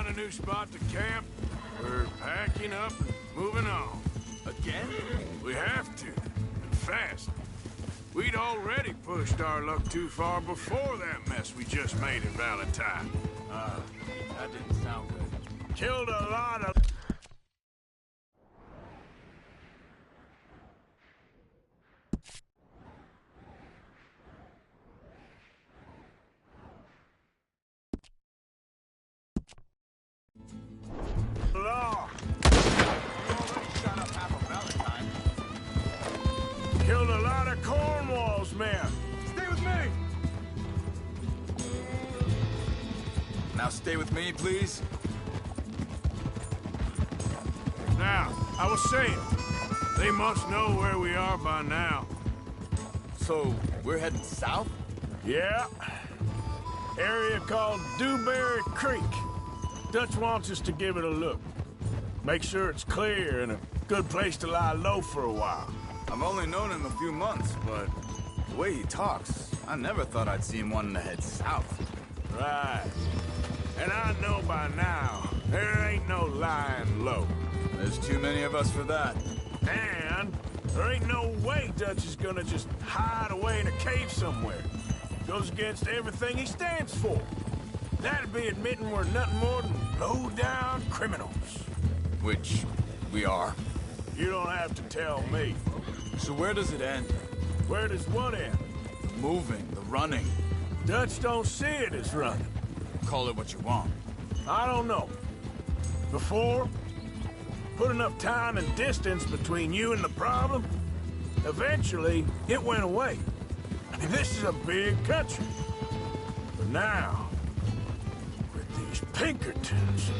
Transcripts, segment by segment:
found a new spot to camp. We're packing up and moving on. Again? We have to, and fast. We'd already pushed our luck too far before that mess we just made in Valentine. That didn't sound good. Killed a lot of... Law. You already shot up half of Valentine. Killed a lot of Cornwall's men. Stay with me! Now stay with me, please. Now, I was saying, they must know where we are by now. So, we're heading south? Yeah. Area called Dewberry Creek. Dutch wants us to give it a look. Make sure it's clear and a good place to lie low for a while. I've only known him a few months, but the way he talks, I never thought I'd see him wanting to head south. Right. And I know by now, there ain't no lying low. There's too many of us for that. And there ain't no way Dutch is gonna just hide away in a cave somewhere. Goes against everything he stands for. That'd be admitting we're nothing more than low-down criminals. Which we are. You don't have to tell me. So where does it end? Where does what end? The moving, the running. Dutch don't see it as running. Call it what you want. I don't know. Before, put enough time and distance between you and the problem, eventually it went away. I mean, this is a big country. But now, with these Pinkertons,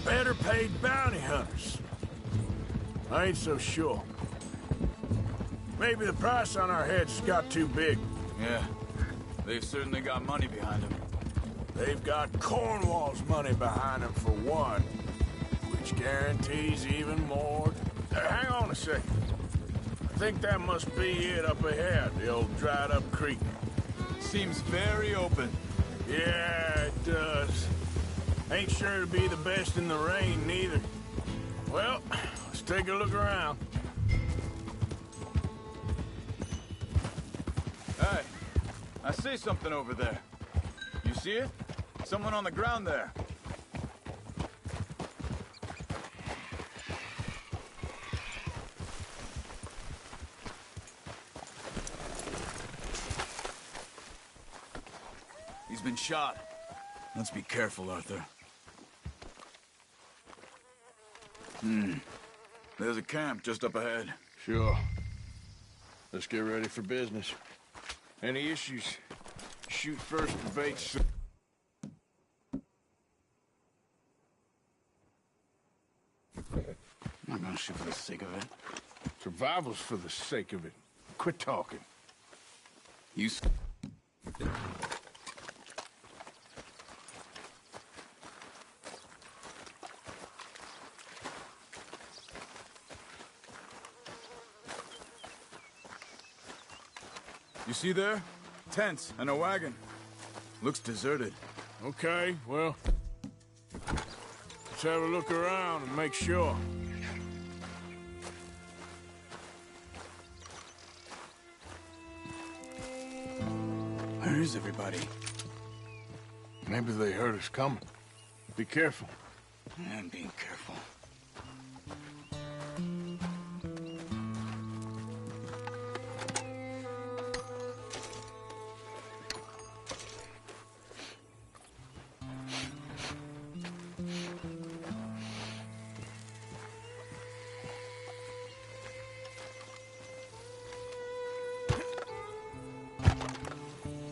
better paid bounty hunters, I ain't so sure. Maybe the price on our heads got too big. Yeah, they've certainly got money behind them. They've got Cornwall's money behind them for one, which guarantees even more. Hang on a second. I think that must be it up ahead, the old dried-up creek. Seems very open. Yeah, it does. Ain't sure to be the best in the rain, neither. Well, let's take a look around. Hey, I see something over there. You see it? Someone on the ground there. He's been shot. Let's be careful, Arthur. There's a camp just up ahead. Sure. Let's get ready for business. Any issues? Shoot first, debate second. I'm not gonna shoot for the sake of it. Survival's for the sake of it. Quit talking. You see there? Tents and a wagon. Looks deserted. Okay, well, let's have a look around and make sure. Where is everybody? Maybe they heard us coming. Be careful. I'm being careful.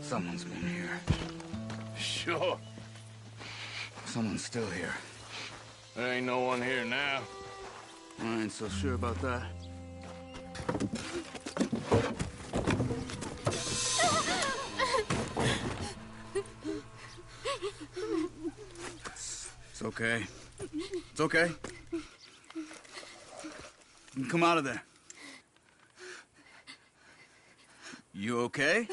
Someone's been here. Sure. Someone's still here. There ain't no one here now. I ain't so sure about that. It's okay. It's okay. You can come out of there. You okay?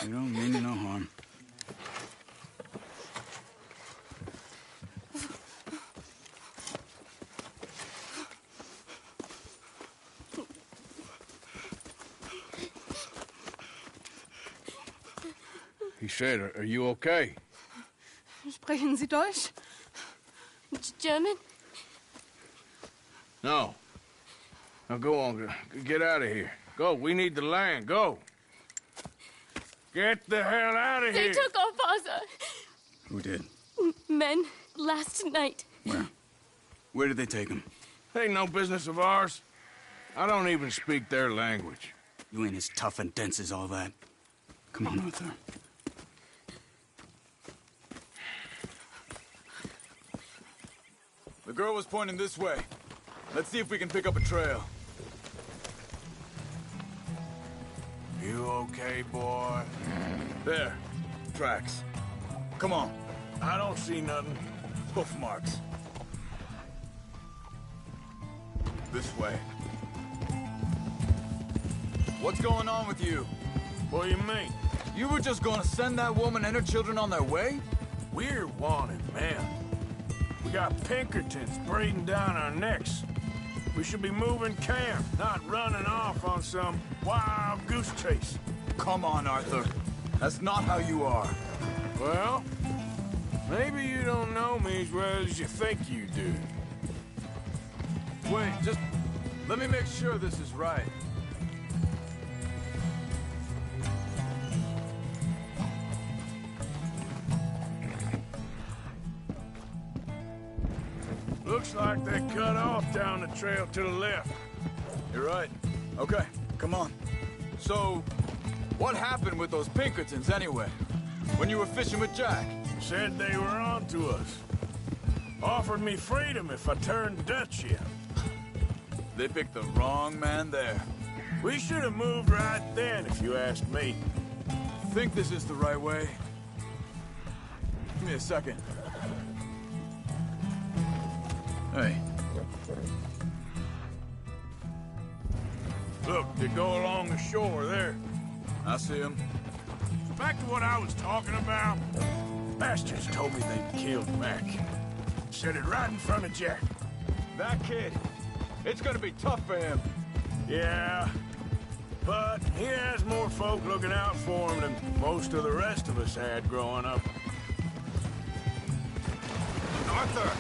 You don't mean no harm. He said, are you okay? Sprechen Sie Deutsch? German? No. Now go on, get out of here. Go, we need the land, go. Get the hell out of They here! took our father. Who did? Men, last night. Where? Where did they take him? Ain't no business of ours. I don't even speak their language. You ain't as tough and dense as all that. Come on, Arthur. The girl was pointing this way. Let's see if we can pick up a trail. You okay, boy? There. Tracks. Come on. I don't see nothing. Hoof marks. This way. What's going on with you? What do you mean? You were just gonna send that woman and her children on their way? We're wanted, man. We got Pinkertons breathing down our necks. We should be moving camp, not running off on some wild goose chase. Come on, Arthur. That's not how you are. Well, maybe you don't know me as well as you think you do. Wait, just let me make sure this is right. Looks like they cut off down the trail to the left. You're right. Okay, come on. So, what happened with those Pinkertons anyway? When you were fishing with Jack? Said they were on to us. Offered me freedom if I turned Dutch yet. They picked the wrong man there. We should have moved right then, if you ask me. Think this is the right way? Give me a second. Hey. Look, they go along the shore there. I see him. Back to what I was talking about. Bastards told me they'd killed Mac. Said it right in front of Jack. That kid. It's gonna be tough for him. Yeah, but he has more folk looking out for him than most of the rest of us had growing up. Arthur!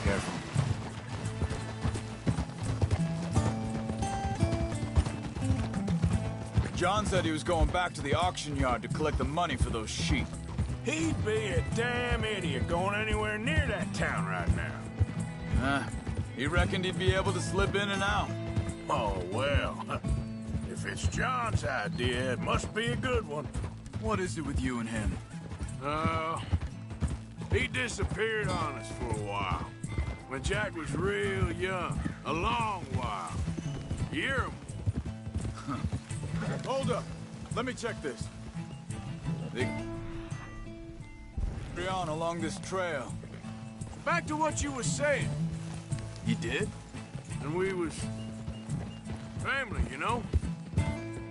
Careful. John said he was going back to the auction yard to collect the money for those sheep. He'd be a damn idiot going anywhere near that town right now. He reckoned he'd be able to slip in and out. Oh, well. If it's John's idea, it must be a good one. What is it with you and him? He disappeared on us for a while. When Jack was real young. A long while. Year or more. Hold up. Let me check this. They carry on along this trail. Back to what you was saying. He did? And we was family, you know?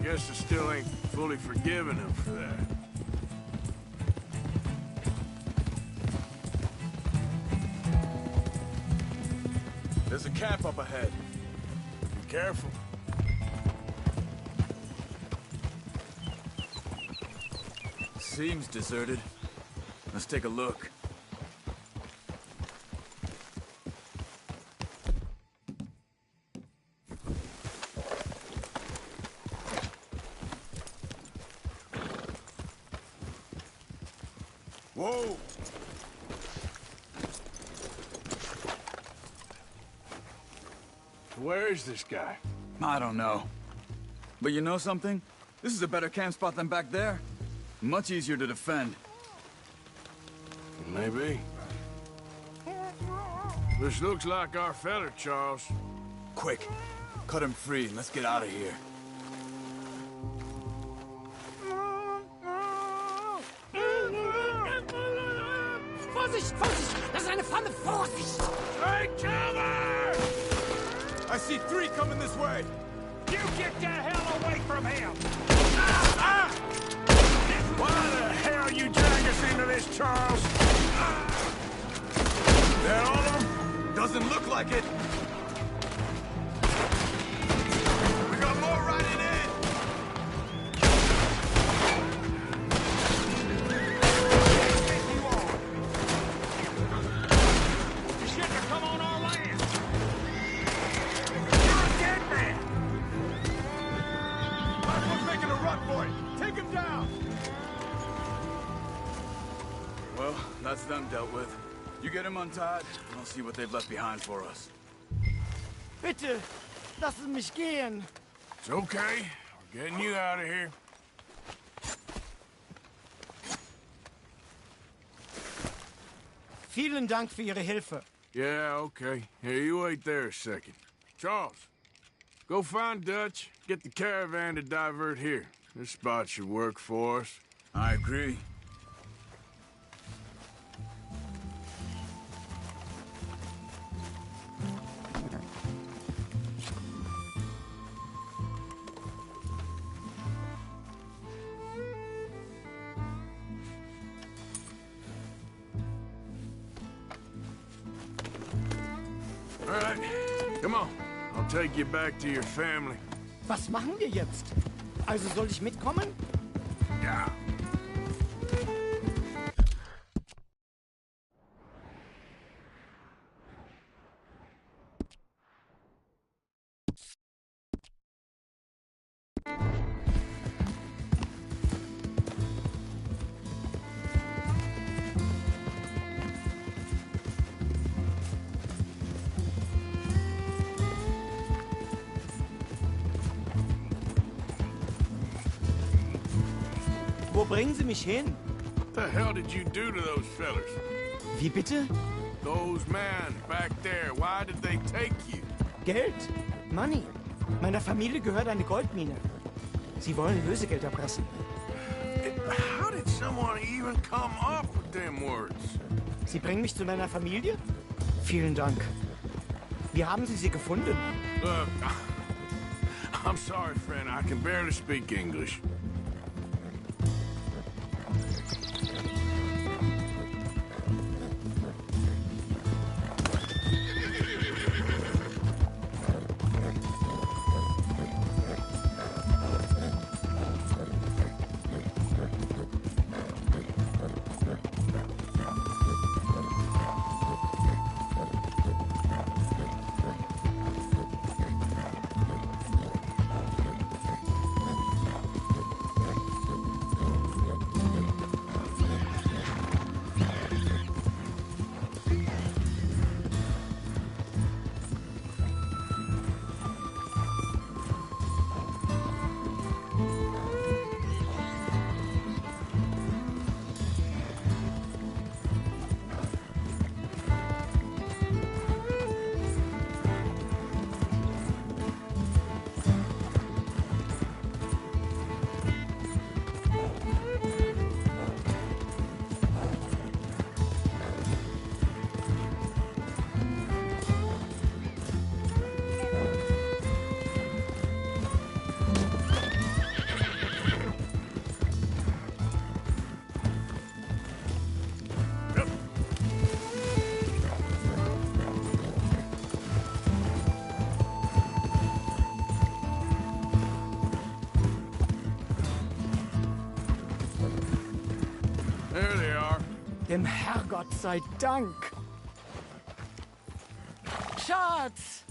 Guess I still ain't fully forgiven him for that. There's a camp up ahead. Be careful. Seems deserted. Let's take a look. Whoa! Where is this guy? I don't know. But you know something? This is a better camp spot than back there. Much easier to defend. Maybe. This looks like our fella, Charles. Quick, cut him free and let's get out of here. Vorsicht, Vorsicht! Das ist eine Pfanne! Vorsicht! Take cover! I see 3 coming this way! You get the hell away from him! Why the hell you drag us into this, Charles? That all of them? Doesn't look like it! We got more riding in! them dealt with. You get him untied, and I'll see what they've left behind for us. Bitte, lassen Sie mich gehen. It's okay. We're getting you out of here. Vielen Dank für Ihre Hilfe. Yeah, okay. Here, you wait there a second. Charles, go find Dutch. Get the caravan to divert here. This spot should work for us. I agree. All right, come on. I'll take you back to your family. Was machen wir jetzt? Also soll ich mitkommen? Ja. Wo bringen Sie mich hin? What the hell did you do to those fellers? Wie bitte? Those men back there, why did they take you? Geld? Money. Meiner Familie gehört eine Goldmine. Sie wollen Lösegeld erpressen. How did someone even come up with them words? Sie bringen mich zu meiner Familie? Vielen Dank. Wie haben Sie sie gefunden? Look, I'm sorry, friend. I can barely speak English. There they are. Dem Herrgott sei Dank. Schatz!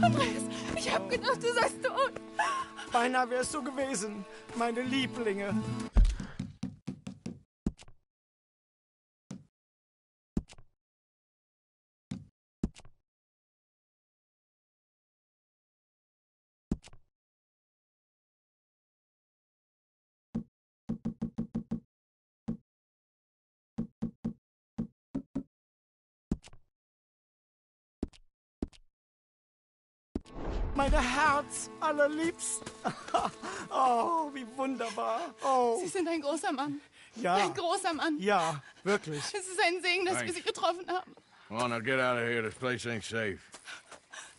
Andreas, ich hab gedacht, du seist tot. Beinahe wär's so gewesen, meine Lieblinge. Meine Herz allerliebsten. Oh, wie wunderbar. Oh, Sie sind ein großer Mann. ja. Ein großer Mann. Ja, wirklich. Es ist ein Segen, dass wir Thanks. Sie getroffen haben. Come on, now get out of here. This place ain't safe.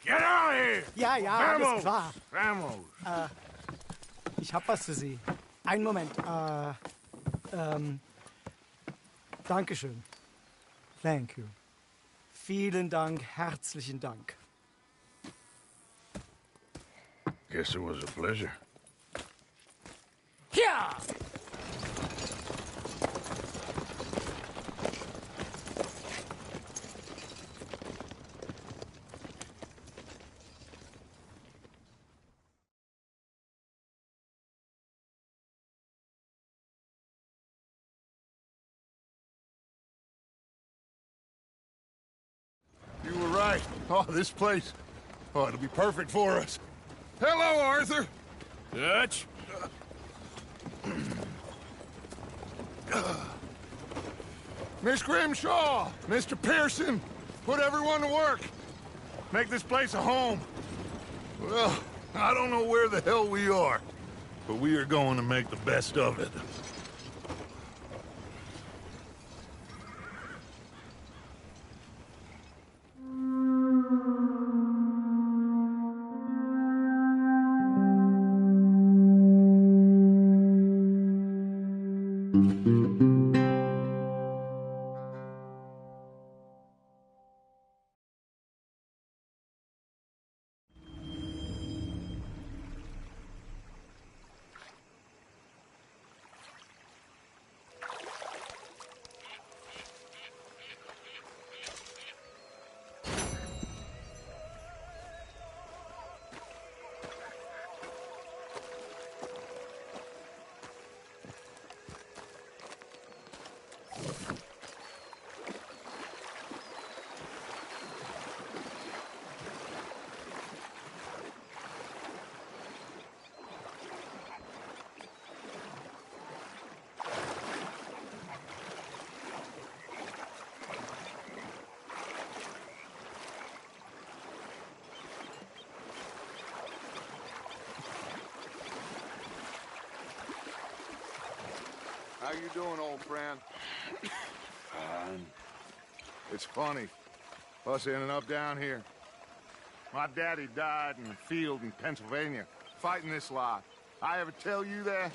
Get out of here! Ja, ja, alles klar. Vamos! Ich hab was für Sie. Einen Moment. Dankeschön. Thank you. Vielen Dank, herzlichen Dank. Guess it was a pleasure. Ja! Oh, this place. Oh, it'll be perfect for us. Hello, Arthur. Dutch? Miss Grimshaw, Mr. Pearson, put everyone to work. Make this place a home. Well, I don't know where the hell we are, but we are going to make the best of it. How you doing, old friend? Fine. It's funny, us ending up down here. My daddy died in a field in Pennsylvania, fighting this lot. I ever tell you that?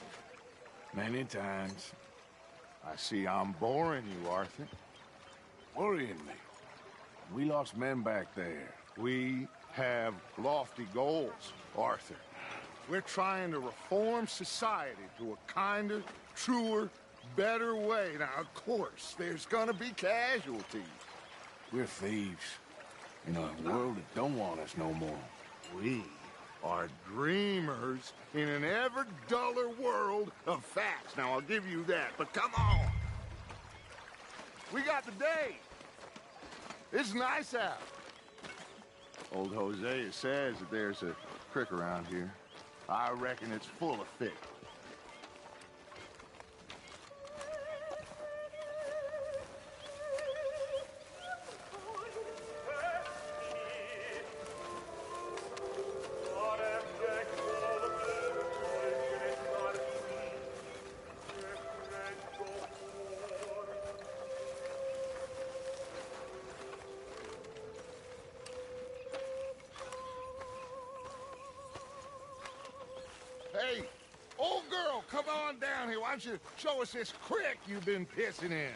Many times. I see I'm boring you, Arthur. Worrying me. We lost men back there. We have lofty goals, Arthur. We're trying to reform society to a kinder, truer, better way. Now, of course, there's gonna be casualties. We're thieves. In a world that don't want us no more. We are dreamers in an ever duller world of facts. Now, I'll give you that, but come on. We got the day. It's nice out. Old Hosea says that there's a creek around here. I reckon it's full of fish. Hey, old girl, come on down here. Why don't you show us this creek you've been pissing in?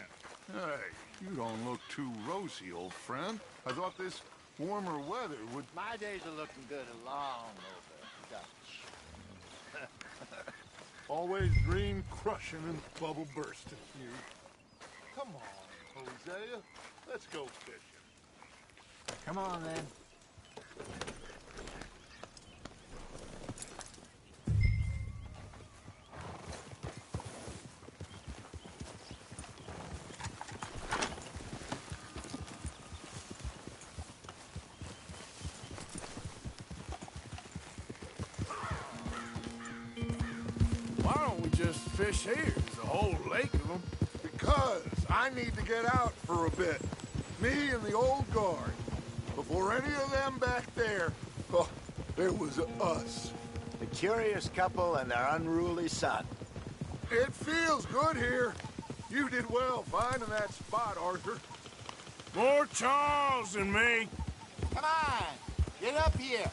Hey, you don't look too rosy, old friend. I thought this warmer weather would... My days are looking good along over Dutch. Always dream crushing and bubble bursting. You. Come on, Hosea. Let's go fishing. Come on, then. Why don't we just fish here? There's a whole lake of them. Because I need to get out for a bit. Me and the old guard. Before any of them back there, oh, there was us. The curious couple and their unruly son. It feels good here. You did well finding that spot, Arthur. More Charles than me. Come on, get up here.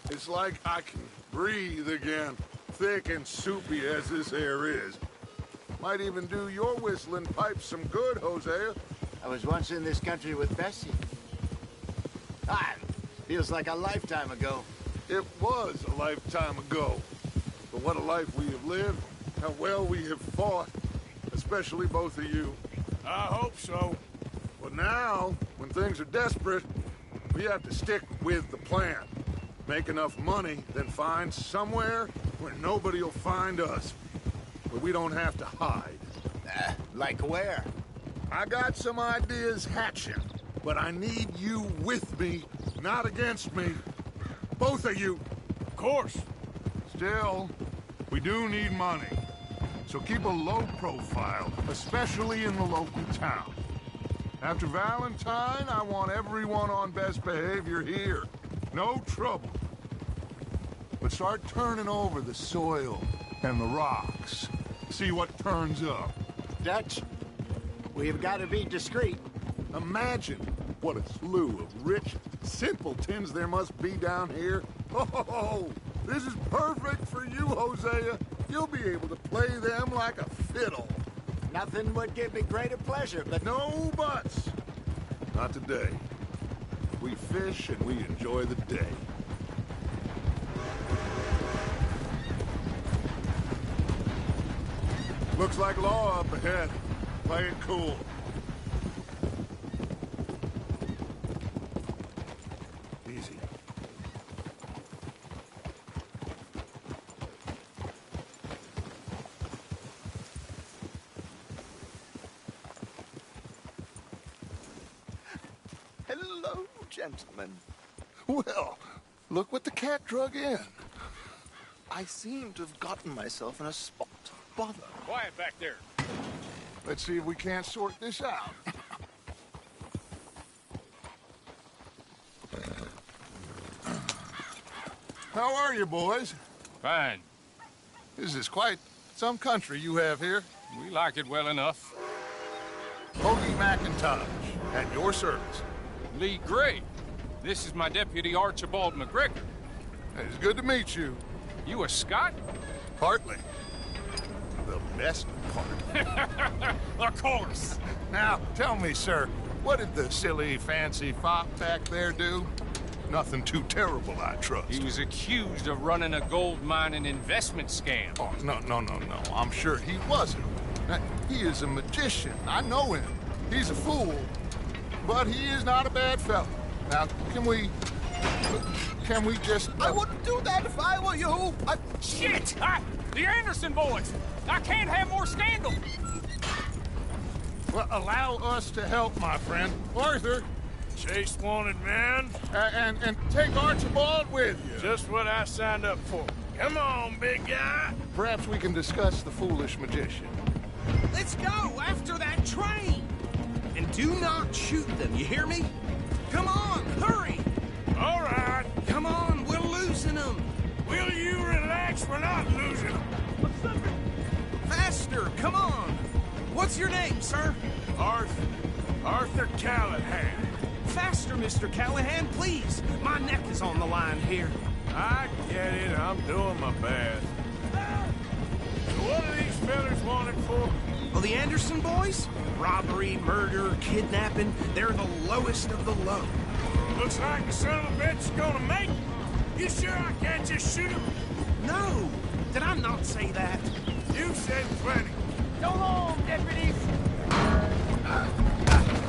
It's like I can breathe again, thick and soupy as this air is. Might even do your whistling pipes some good, Hosea. I was once in this country with Bessie. Ah, feels like a lifetime ago. It was a lifetime ago. But what a life we have lived, how well we have fought, especially both of you. I hope so. But now, when things are desperate, we have to stick with the plan. Make enough money, then find somewhere where nobody will find us. Where we don't have to hide. Like where? I got some ideas hatching, but I need you with me, not against me. Both of you. Of course. Still, we do need money. So keep a low profile, especially in the local town. After Valentine, I want everyone on best behavior here. No trouble. But start turning over the soil and the rocks. See what turns up. Dutch, we've got to be discreet. Imagine what a slew of rich simpletons there must be down here. Oh, this is perfect for you, Hosea. You'll be able to play them like a fiddle. Nothing would give me greater pleasure, but No buts. Not today. We fish and we enjoy the day. Looks like law up ahead. Play it cool. Easy. Hello, gentlemen. Well, look what the cat drug in. I seem to have gotten myself in a spot. Bother. Quiet back there. Let's see if we can't sort this out. How are you, boys? Fine. This is quite some country you have here. We like it well enough. Hoagie McIntosh, at your service. Lee Gray. This is my deputy Archibald McGregor. It's good to meet you. You a Scot? Partly. The best part. Of course. Now, tell me, sir, what did the silly, fancy fop back there do? Nothing too terrible, I trust. He was accused of running a gold mining investment scam. Oh, no. I'm sure he wasn't. He is a magician. I know him. He's a fool. But he is not a bad fellow. Now, can we just... I wouldn't do that if I were you. Shit! The Anderson boys! I can't have more scandal! Well, allow us to help, my friend. Arthur, Chase wanted man. and take Archibald with you. Just what I signed up for. Come on, big guy. Perhaps we can discuss the foolish magician. Let's go after that train! And do not shoot them, you hear me? Come on, hurry! All right. Come on, we're losing them! Will you relax? We're not losing them. Faster, come on! What's your name, sir? Arthur Callahan. Faster, Mr. Callahan, please! My neck is on the line here. I get it. I'm doing my best. So what are these fellas wanted for? Well, the Anderson boys? Robbery, murder, kidnapping, they're the lowest of the low. Looks like the son of a bitch is gonna make it. You sure I can't just shoot him? No! Did I not say that? You said plenty. Go home, deputies!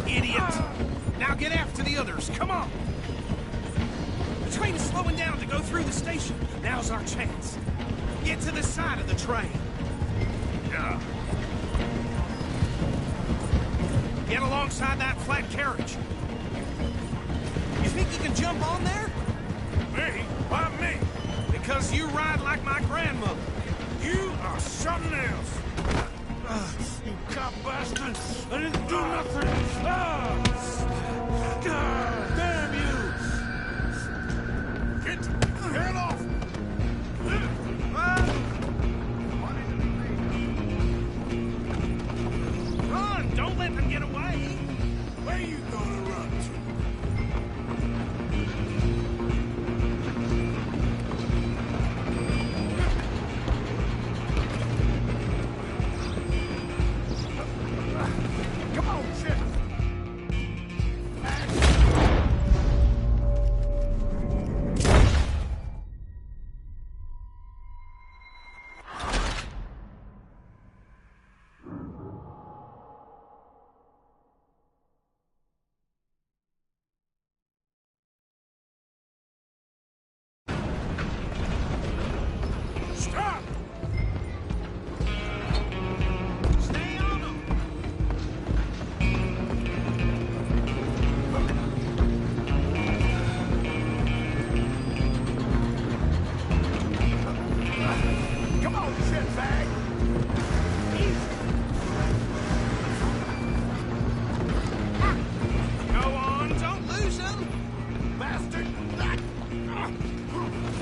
Idiot! Now get after the others, come on! The train is slowing down to go through the station. Now's our chance. Get to the side of the train. Yeah. Get alongside that flat carriage. You think you can jump on there? Me? Why me? Because you ride like my grandmother. You are something else. You cop bastard! I didn't do nothing! God damn you! Get off! Run! Don't let them get away! Where you gonna run to? Come on, shit!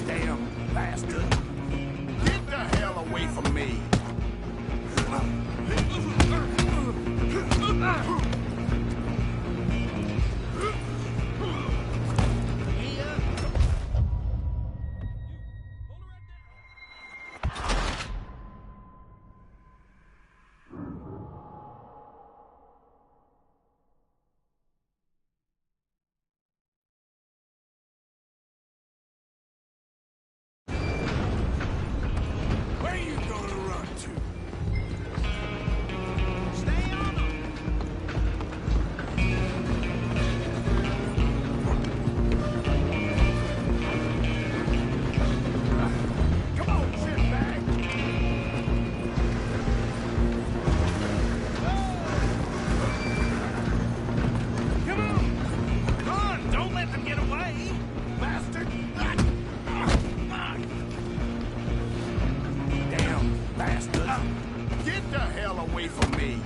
Damn bastard. Get the hell away from me. Where you gonna run to? Stay on them. Come on, shitbag. Come on. Run. Don't let them get away. Bastard. Damn bastard. Get the hell away from me.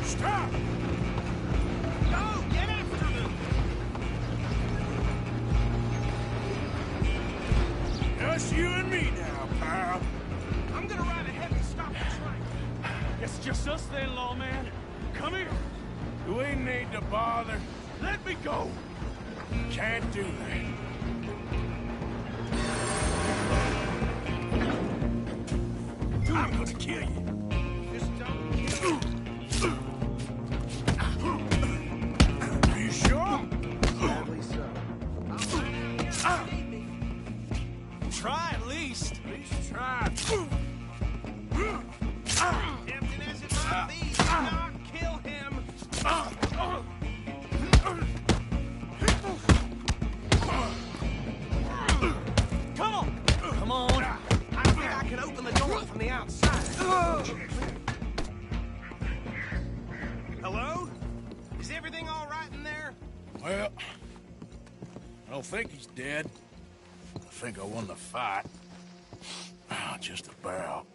Stop! Go, get after them. Just you and me now, pal. I'm gonna ride ahead and stop the train. It's just us then, lawman. Come here. We need to bother. Let me go. Can't do that. I'm gonna kill you. Just don't. Are you sure? Sadly so. Try at least. At least try. Tempting as it might be, do not kill him. Come on. Come on. I think I can open the door from the outside. Hello? Is everything all right in there? Well, I don't think he's dead. I think I won the fight. Just about.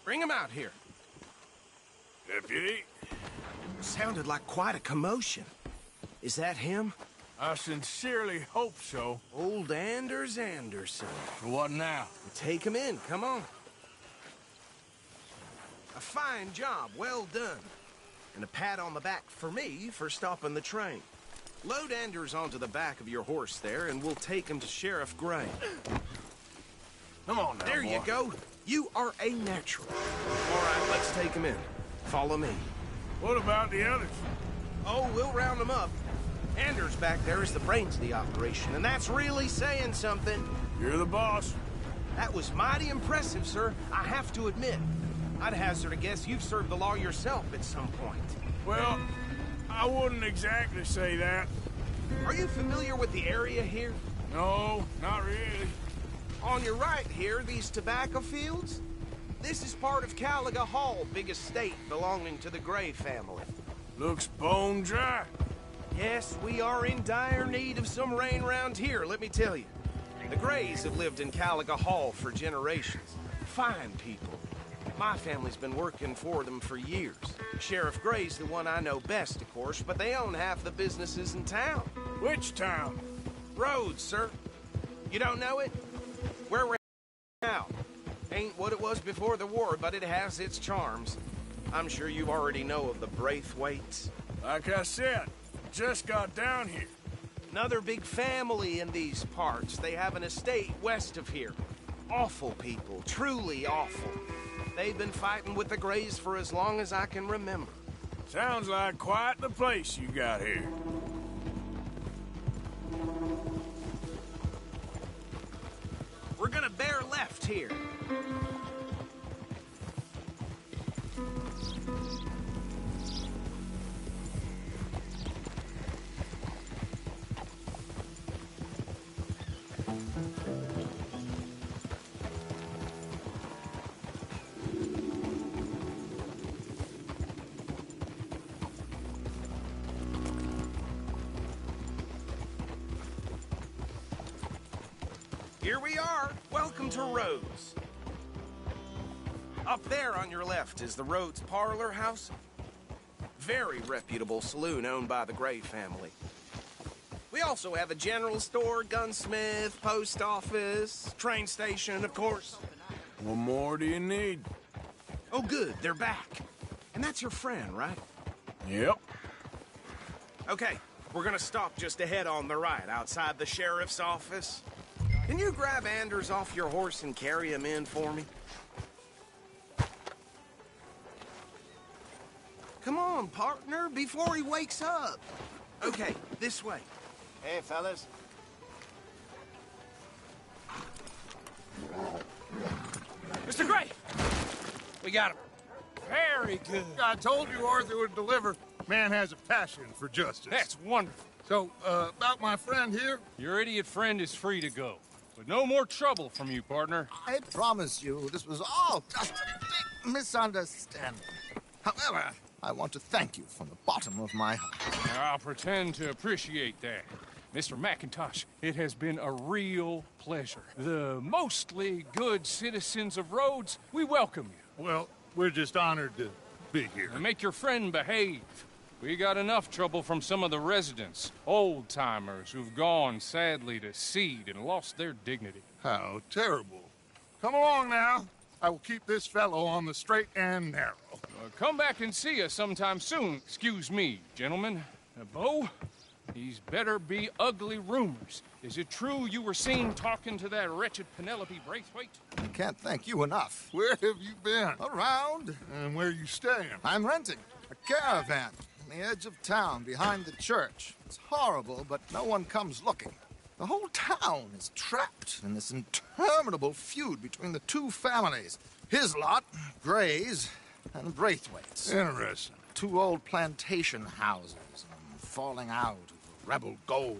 Bring him out here. Deputy, Sounded like quite a commotion. Is that him? I sincerely hope so. Old Anders Anderson. What now? Take him in, come on. A fine job, well done. And a pat on the back for me for stopping the train. Load Anders onto the back of your horse there, and we'll take him to Sheriff Gray. Come on now, There boy. you go. You are a natural. All right, let's take him in. Follow me. What about the others? Oh, we'll round them up. Anders back there is the brains of the operation, and that's really saying something. You're the boss. That was mighty impressive, sir. I have to admit. I'd hazard a guess you've served the law yourself at some point. Well, I wouldn't exactly say that. Are you familiar with the area here? No, not really. On your right here, these tobacco fields? This is part of Caliga Hall, big estate belonging to the Gray family. Looks bone dry. Yes, we are in dire need of some rain around here, let me tell you. The Grays have lived in Caliga Hall for generations. Fine people. My family's been working for them for years. Sheriff Gray's the one I know best, of course, but they own half the businesses in town. Which town? Rhodes, sir. You don't know it? Where we're now. Ain't what it was before the war, but it has its charms. I'm sure you already know of the Braithwaites. Like I said, just got down here. Another big family in these parts. They have an estate west of here. Awful people, truly awful. They've been fighting with the Grays for as long as I can remember. Sounds like quite the place you got here. We're gonna bear left here. Here we are. Welcome to Rhodes. Up there on your left is the Rhodes Parlor House. Very reputable saloon owned by the Gray family. We also have a general store, gunsmith, post office, train station, of course. What more do you need? Oh, good, they're back. And that's your friend, right? Yep. Okay, we're gonna stop just ahead on the right, outside the sheriff's office. Can you grab Anders off your horse and carry him in for me? Come on, partner, before he wakes up. Okay, this way. Hey, fellas. Mr. Gray! We got him. Very good. I told you Arthur would deliver. Man has a passion for justice. That's wonderful. So, about my friend here? Your idiot friend is free to go. But no more trouble from you, partner. I promise you, this was all just a big misunderstanding. However, I want to thank you from the bottom of my heart. I'll pretend to appreciate that. Mr. McIntosh, it has been a real pleasure. The mostly good citizens of Rhodes, we welcome you. Well, we're just honored to be here. And make your friend behave. We got enough trouble from some of the residents, old-timers who've gone, sadly, to seed and lost their dignity. How terrible. Come along now. I will keep this fellow on the straight and narrow. Come back and see us sometime soon. Excuse me, gentlemen. Bo, these better be ugly rumors. Is it true you were seen talking to that wretched Penelope Braithwaite? I can't thank you enough. Where have you been? Around. And where are you staying? I'm renting a caravan on the edge of town behind the church. It's horrible, but no one comes looking. The whole town is trapped in this interminable feud between the two families. His lot, Gray's, and Braithwaite's. Interesting. Two old plantation houses, falling out of rebel gold,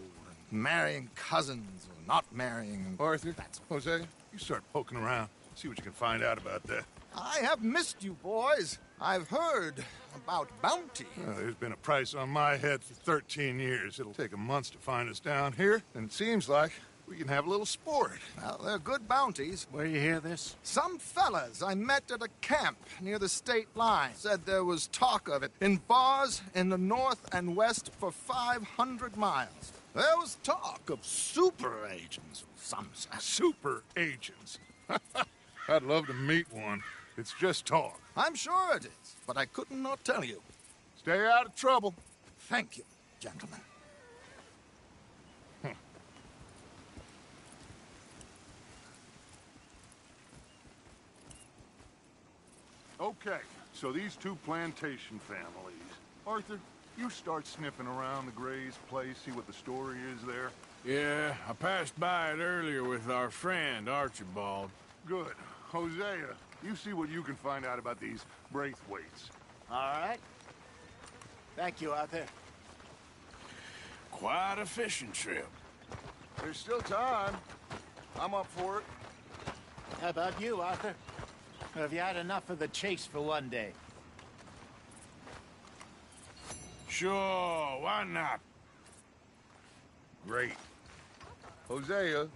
and marrying cousins or not marrying. Arthur, Jose, you start poking around. See what you can find out about that. I have missed you, boys. I've heard about bounty. Well, there's been a price on my head for 13 years. It'll take 'em months to find us down here, and it seems like we can have a little sport. Well, they're good bounties. Where you hear this? Some fellas I met at a camp near the state line said there was talk of it in bars in the north and west for 500 miles. There was talk of super agents of some sort. Super agents. I'd love to meet one. It's just talk. I'm sure it is, but I couldn't not tell you. Stay out of trouble. Thank you, gentlemen. Okay, so these two plantation families. Arthur, you start sniffing around the Gray's place, see what the story is there. Yeah, I passed by it earlier with our friend, Archibald. Good. Hosea, you see what you can find out about these Braithwaites. All right. Thank you, Arthur. Quite a fishing trip. There's still time. I'm up for it. How about you, Arthur? Have you had enough of the chase for one day? Sure, why not? Great. Hosea,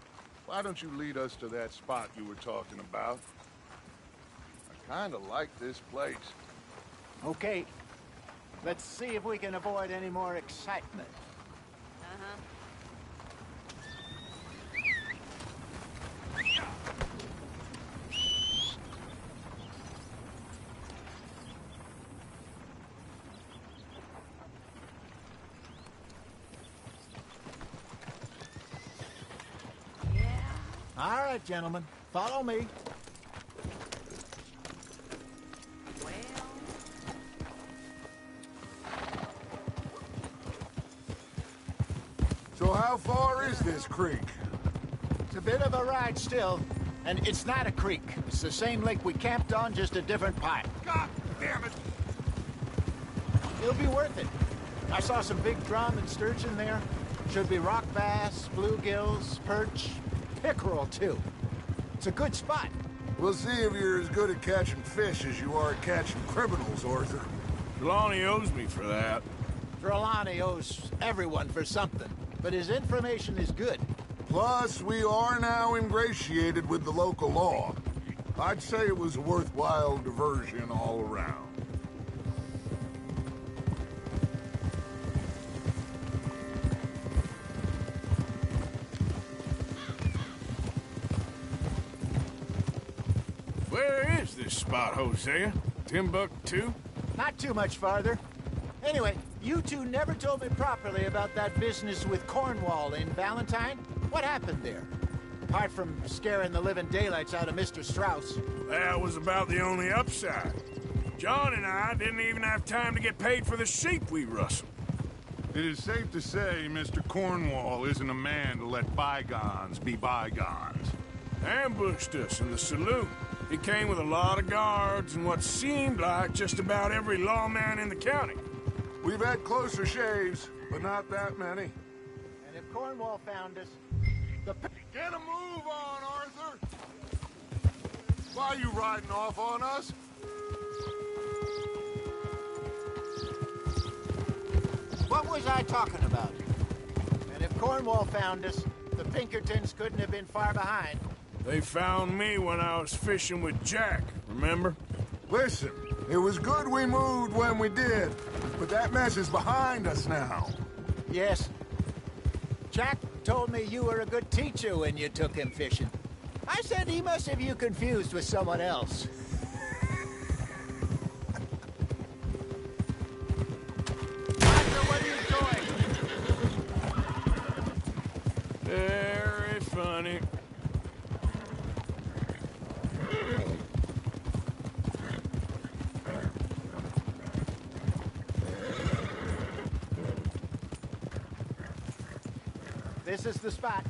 why don't you lead us to that spot you were talking about? I kind of like this place. Okay. Let's see if we can avoid any more excitement. All right, gentlemen. Follow me. So how far is this creek? It's a bit of a ride still. And it's not a creek. It's the same lake we camped on, just a different pipe. God damn it! It'll be worth it. I saw some big drum and sturgeon there. Should be rock bass, bluegills, perch, pickerel, too. It's a good spot. We'll see if you're as good at catching fish as you are at catching criminals, Arthur. Trelawney owes me for that. Trelawney owes everyone for something, but his information is good. Plus, we are now ingratiated with the local law. I'd say it was a worthwhile diversion all around. Where is this spot, Hosea? Timbuktu? Not too much farther. Anyway, you two never told me properly about that business with Cornwall in Valentine. What happened there? Apart from scaring the living daylights out of Mr. Strauss. That was about the only upside. John and I didn't even have time to get paid for the sheep we rustled. It is safe to say Mr. Cornwall isn't a man to let bygones be bygones. Ambushed us in the saloon. He came with a lot of guards and what seemed like just about every lawman in the county. We've had closer shaves, but not that many. And if Cornwall found us, the... Get a move on, Arthur! Why are you riding off on us? What was I talking about? And if Cornwall found us, the Pinkertons couldn't have been far behind. They found me when I was fishing with Jack, remember? Listen, it was good we moved when we did, but that mess is behind us now. Yes. Jack told me you were a good teacher when you took him fishing. I said he must have you confused with someone else. Arthur, what are you doing? Very funny. This is the spot.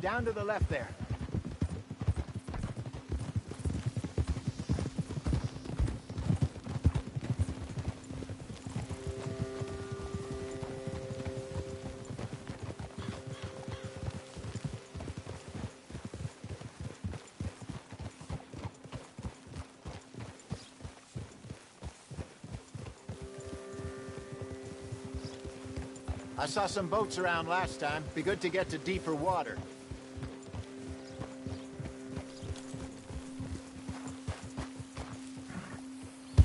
Down to the left there. I saw some boats around last time. Be good to get to deeper water.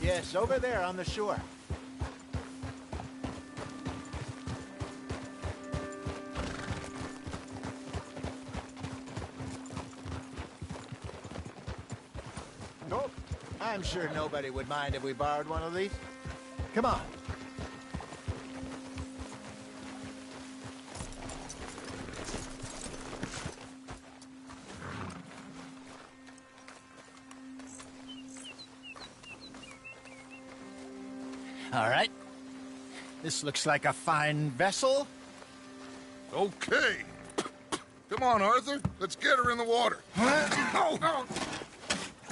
Yes, over there on the shore. Nope. I'm sure nobody would mind if we borrowed one of these. Come on. All right. This looks like a fine vessel. Okay. Come on, Arthur. Let's get her in the water. Oh.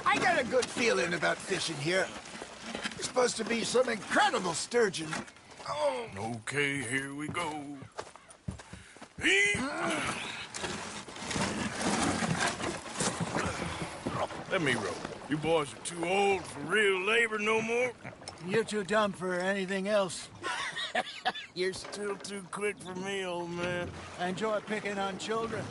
I got a good feeling about fishing here. It's supposed to be some incredible sturgeon. Oh. Okay, here we go. Let me row. You boys are too old for real labor no more. You're too dumb for anything else. You're still too quick for me, old man. I enjoy picking on children.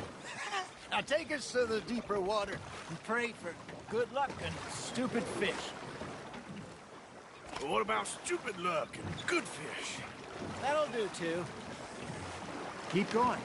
Now take us to the deeper water and pray for good luck and stupid fish. But what about stupid luck and good fish? That'll do, too. Keep going.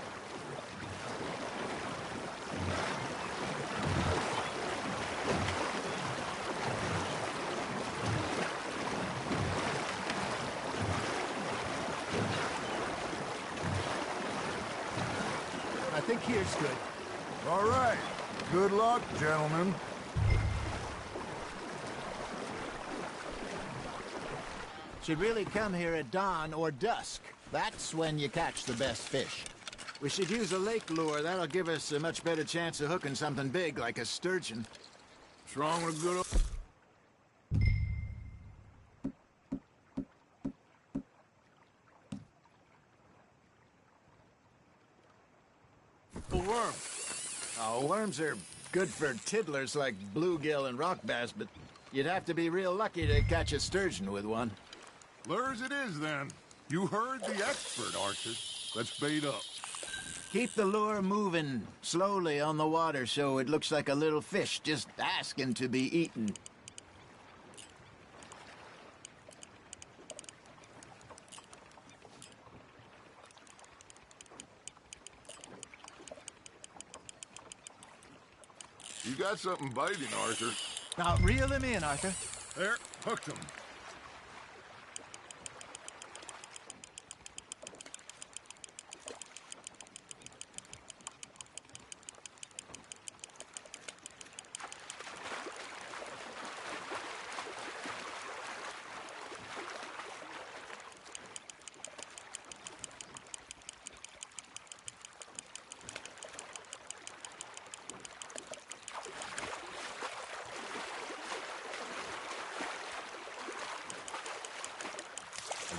I think here's good. All right. Good luck, gentlemen. Should really come here at dawn or dusk. That's when you catch the best fish. We should use a lake lure. That'll give us a much better chance of hooking something big like a sturgeon. What's wrong with a good old... worm? Oh, worms are good for tiddlers like bluegill and rock bass, but you'd have to be real lucky to catch a sturgeon with one. Lures it is, then. You heard the expert, Arthur. Let's bait up. Keep the lure moving slowly on the water so it looks like a little fish just asking to be eaten. You got something biting, Arthur. Now, reel him in, Arthur. There, hooked him.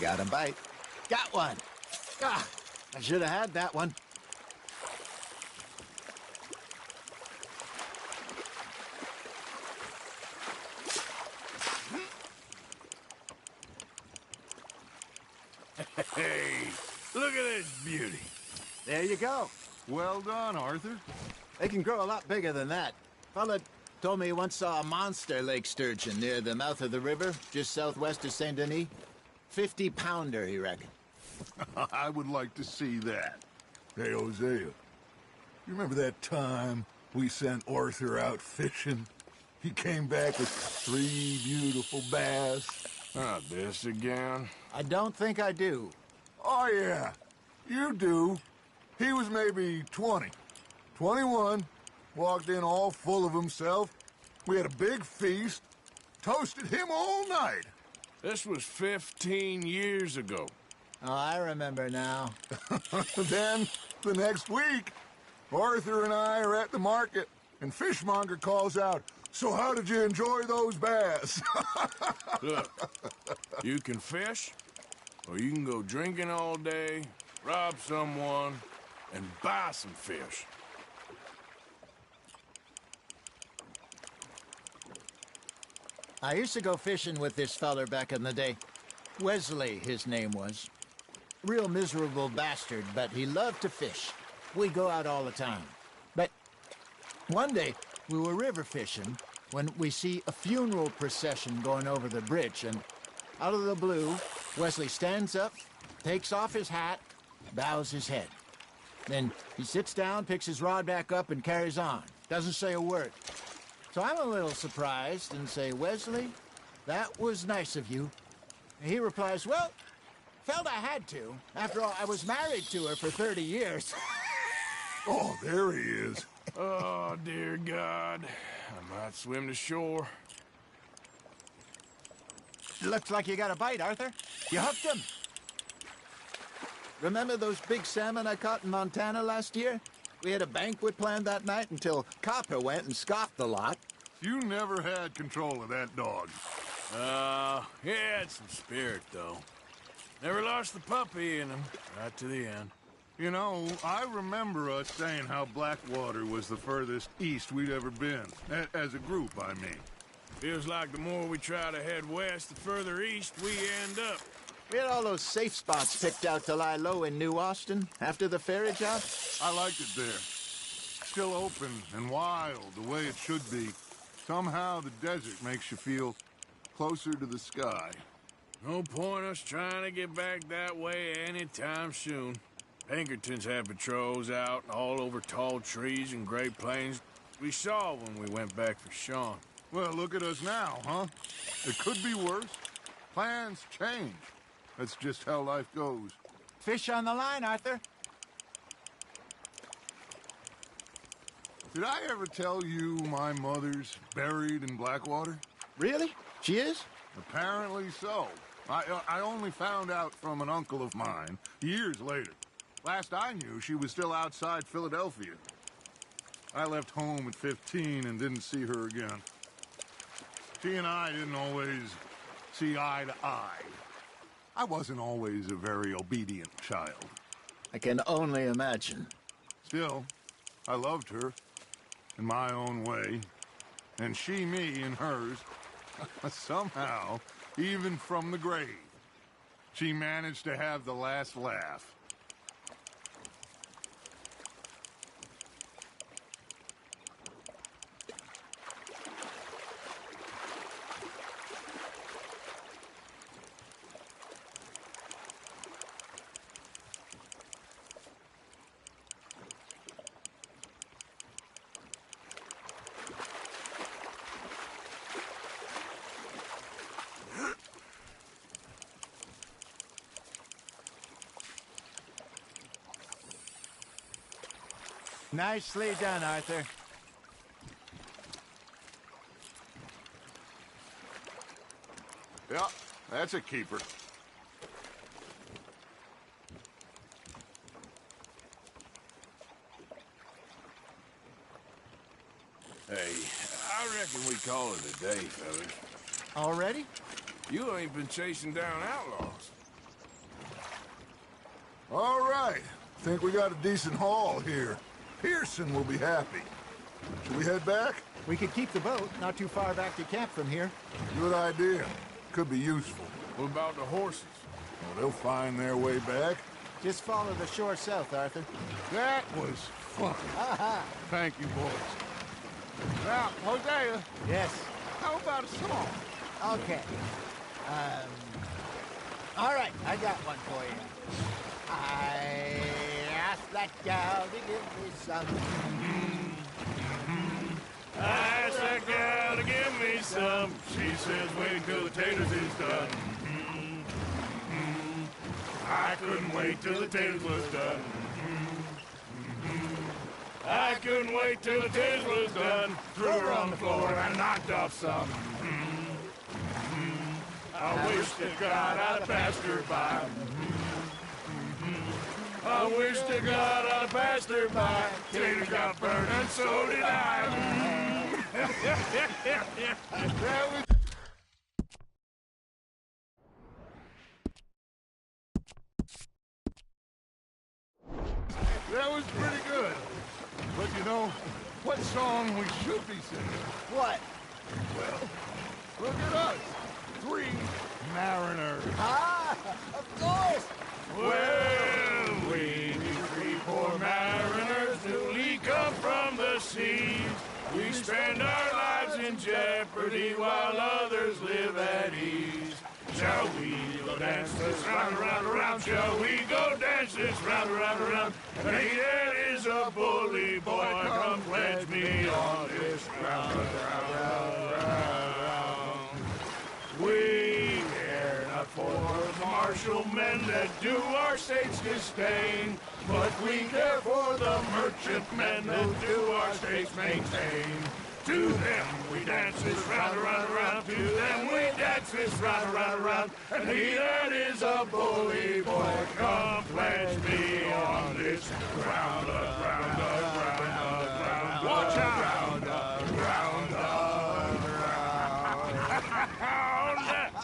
Got a bite. Got one. Ah, I should have had that one. Hey, look at this beauty. There you go. Well done, Arthur. They can grow a lot bigger than that. Fella told me he once saw a monster lake sturgeon near the mouth of the river, just southwest of Saint Denis. 50-pounder, he reckoned. I would like to see that. Hey, Hosea, you remember that time we sent Arthur out fishing? He came back with 3 beautiful bass. Not this again. I don't think I do. Oh, yeah, you do. He was maybe 20, 21, walked in all full of himself. We had a big feast, toasted him all night. This was 15 years ago. Oh, I remember now. Then, the next week, Arthur and I are at the market, and Fishmonger calls out, "So how did you enjoy those bass?" Look, you can fish, or you can go drinking all day, rob someone, and buy some fish. I used to go fishing with this feller back in the day. Wesley, his name was. Real miserable bastard, but he loved to fish. We go out all the time. But one day, we were river fishing when we see a funeral procession going over the bridge, and out of the blue, Wesley stands up, takes off his hat, bows his head. Then he sits down, picks his rod back up, and carries on. Doesn't say a word. So I'm a little surprised and say, "Wesley, that was nice of you." And he replies, "Well, felt I had to. After all, I was married to her for 30 years. Oh, there he is. Oh, dear God. I might swim to shore. Looks like you got a bite, Arthur. You hooked him. Remember those big salmon I caught in Montana last year? We had a banquet planned that night until Copper went and scoffed the lot. You never had control of that dog. He had some spirit, though. Never lost the puppy in him, right to the end. You know, I remember us saying how Blackwater was the furthest east we'd ever been. As a group, I mean. Feels like the more we try to head west, the further east we end up. We had all those safe spots picked out to lie low in New Austin after the ferry job. I liked it there. Still open and wild, the way it should be. Somehow the desert makes you feel closer to the sky. No point us trying to get back that way anytime soon. Pinkertons had patrols out all over tall trees and Great Plains. We saw when we went back for Sean. Well, look at us now, huh? It could be worse. Plans change. That's just how life goes. Fish on the line, Arthur. Did I ever tell you my mother's buried in Blackwater? Really? She is? Apparently so. I only found out from an uncle of mine years later. Last I knew, she was still outside Philadelphia. I left home at 15 and didn't see her again. She and I didn't always see eye to eye. I wasn't always a very obedient child. I can only imagine. Still, I loved her in my own way, and she me in hers. Somehow, even from the grave, she managed to have the last laugh. Nicely done, Arthur. Yeah, that's a keeper. Hey, I reckon we call it a day, fellas. Already? You ain't been chasing down outlaws. All right. Think we got a decent haul here. Pearson will be happy. Should we head back? We could keep the boat not too far back to camp from here. Good idea. Could be useful. What about the horses? Well, they'll find their way back. Just follow the shore south, Arthur. That was fun. Thank you, boys. Now, Hosea, Yes. how about a song? Okay. All right, I got one for you. I asked that gal to give me some. I asked that gal to give me some. She says wait till the taters is done. I couldn't wait till the taters was done. I couldn't wait till the taters was done. Threw her on the floor and knocked off some. I wish to God I'd passed her by. I wish to God I'd passed her by. Tater got burned and so did I. That was pretty good. But you know, what song we should be singing? What? Well, look at us. 3 mariners. Ah, of course. Well, we 3 poor mariners newly come from the seas. We spend our lives in jeopardy while others live at ease. Shall we go dance this round, around, around? Shall we go dance this round, around, around? And he that is a bully boy, come pledge me on this round, round, round, round. We care not for the martial men that do our state's disdain, but we care for the merchantmen that do our state's maintain. To them we dance this round, around, around. To them we dance this round, around, around. And he that is a bully boy, come pledge me on this round up, round up, round up, round. Watch out! Round up, round up, round.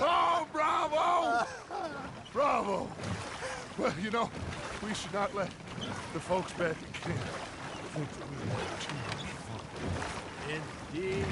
Oh, bravo! Bravo! Well, you know, we should not let the folks back at camp think that we had too much fun. Indeed.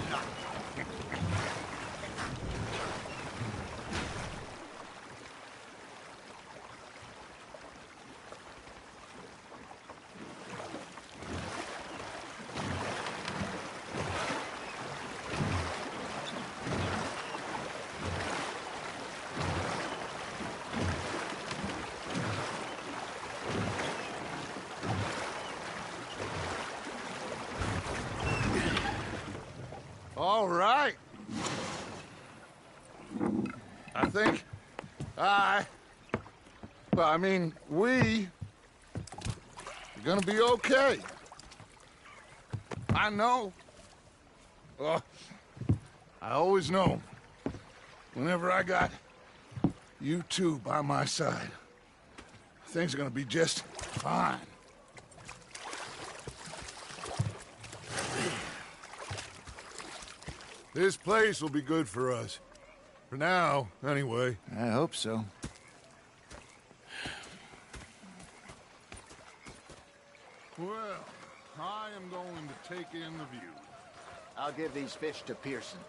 All right. I think we are gonna be okay. I know. I always know. Whenever I got you two by my side, things are gonna be just fine. This place will be good for us. For now, anyway. I hope so. Well, I am going to take in the view. I'll give these fish to Pearson.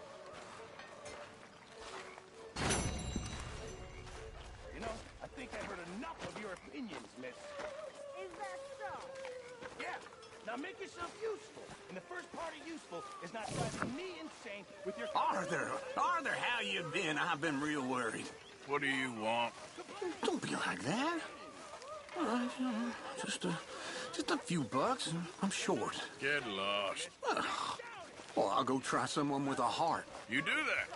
You know, I think I heard enough of your opinions, miss. Is that so? Yeah. Now make yourself useful. And the first part of useful is not driving me insane with your... Arthur, how you been? I've been real worried. What do you want? Don't be like that. All right, just a few bucks. I'm short. Get lost. Well, I'll go try someone with a heart. You do that.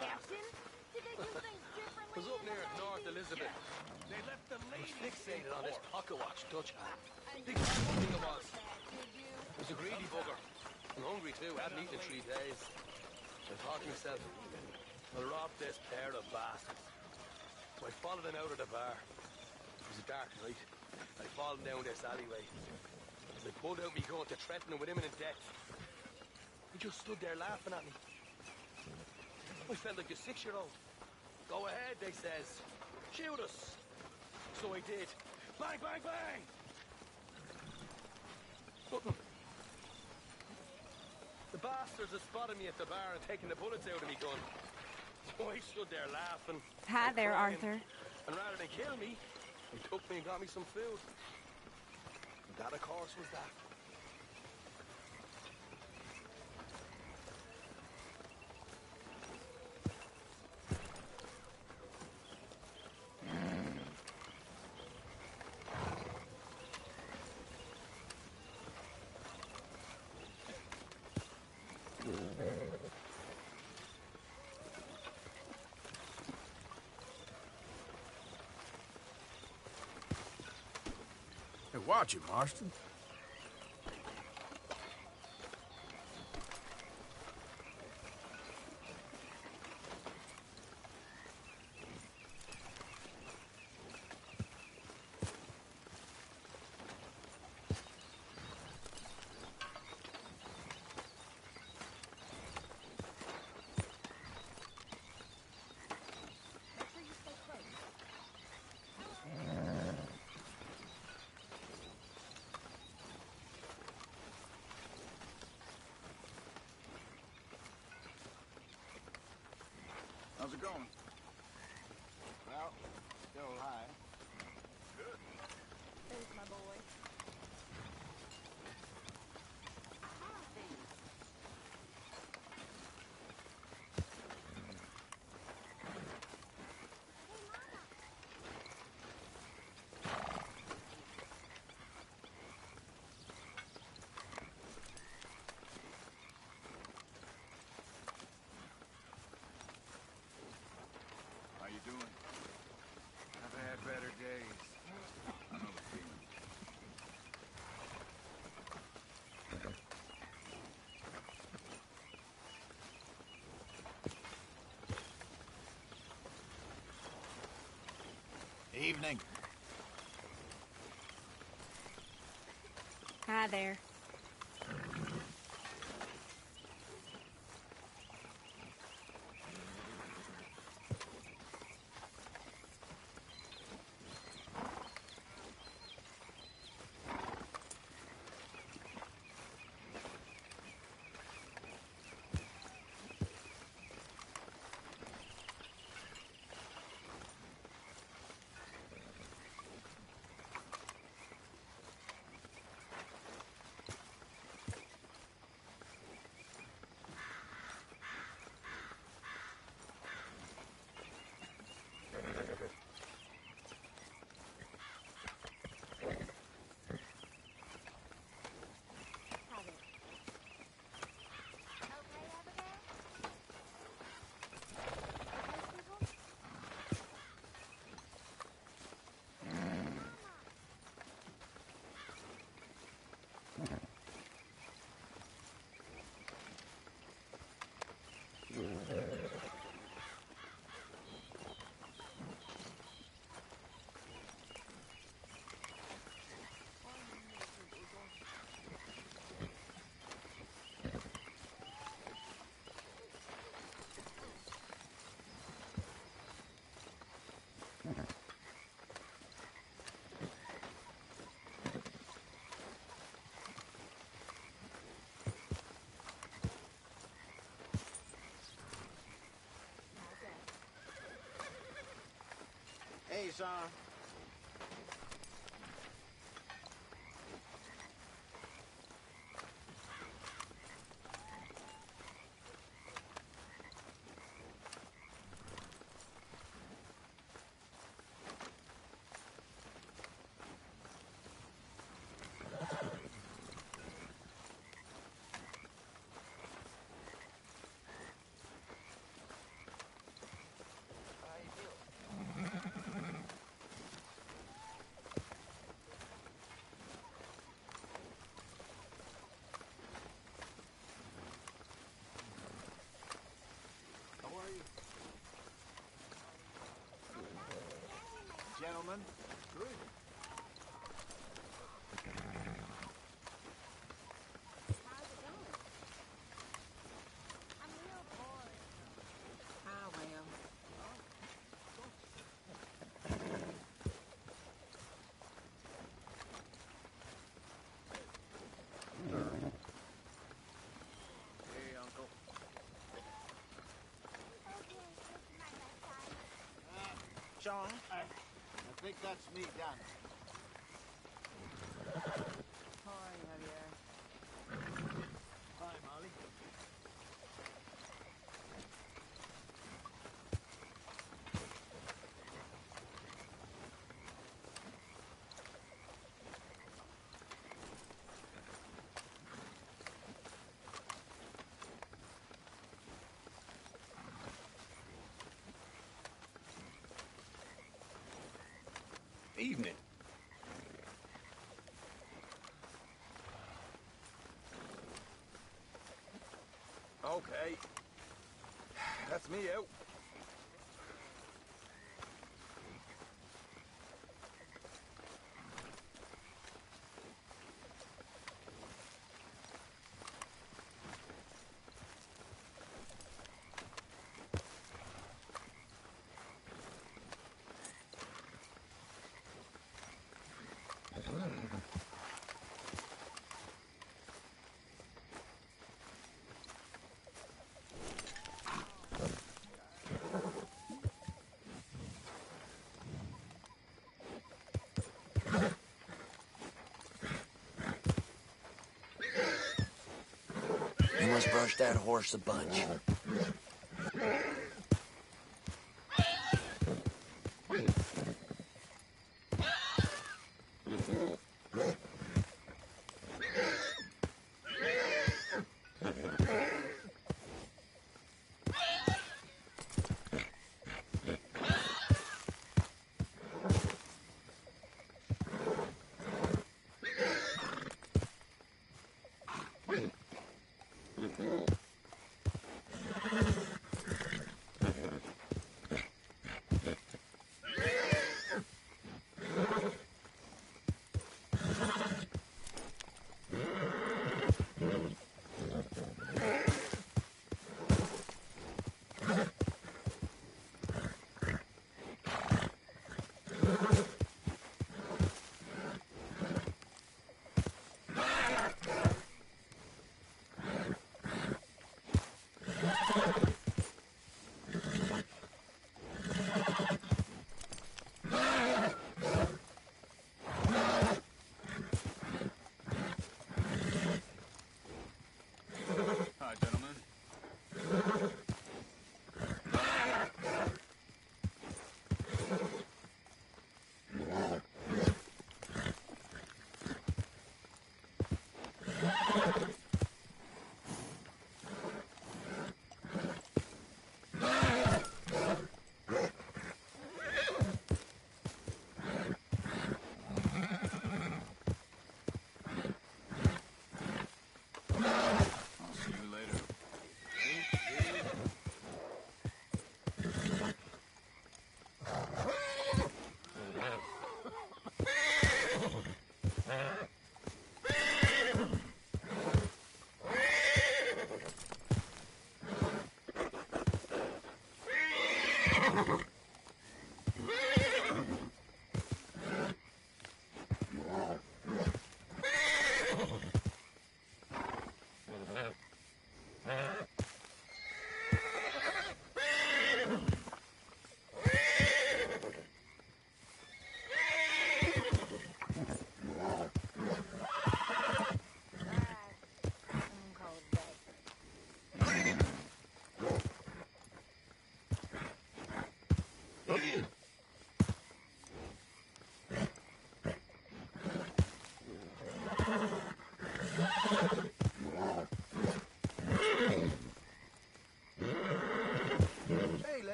Captain, did they do things differently? Was up near North Elizabeth. They left the lady fixated on this pocket watch Dutch had. Big thing it was. He was a greedy bugger. I'm hungry too. Hadn't eaten in 3 days. I thought to myself, I'll rob this pair of bastards. So I followed them out of the bar. It was a dark night. I followed down this alleyway. As I pulled out me gun to threaten him with imminent death. He just stood there laughing at me. I felt like a 6-year-old. Go ahead, they says. Shoot us. So I did. Bang, bang, bang! Nothing. The bastards had spotted me at the bar and taken the bullets out of me gun. So I stood there laughing. Hi and there, crying. Arthur. And rather than kill me, they took me and got me some food. And that, of course, was that. Hey, watch it, Marston. How's it going? Well, still high. Good. There's my boy. How you doing? I've had better days. I know the feeling. Evening. Hi there. Hey, son. think that's me done. Hi, Javier. Hi, Molly. Evening. Okay. That's me out. You must brush that horse a bunch. Hi, gentlemen. I'll see you later.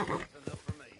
enough for me.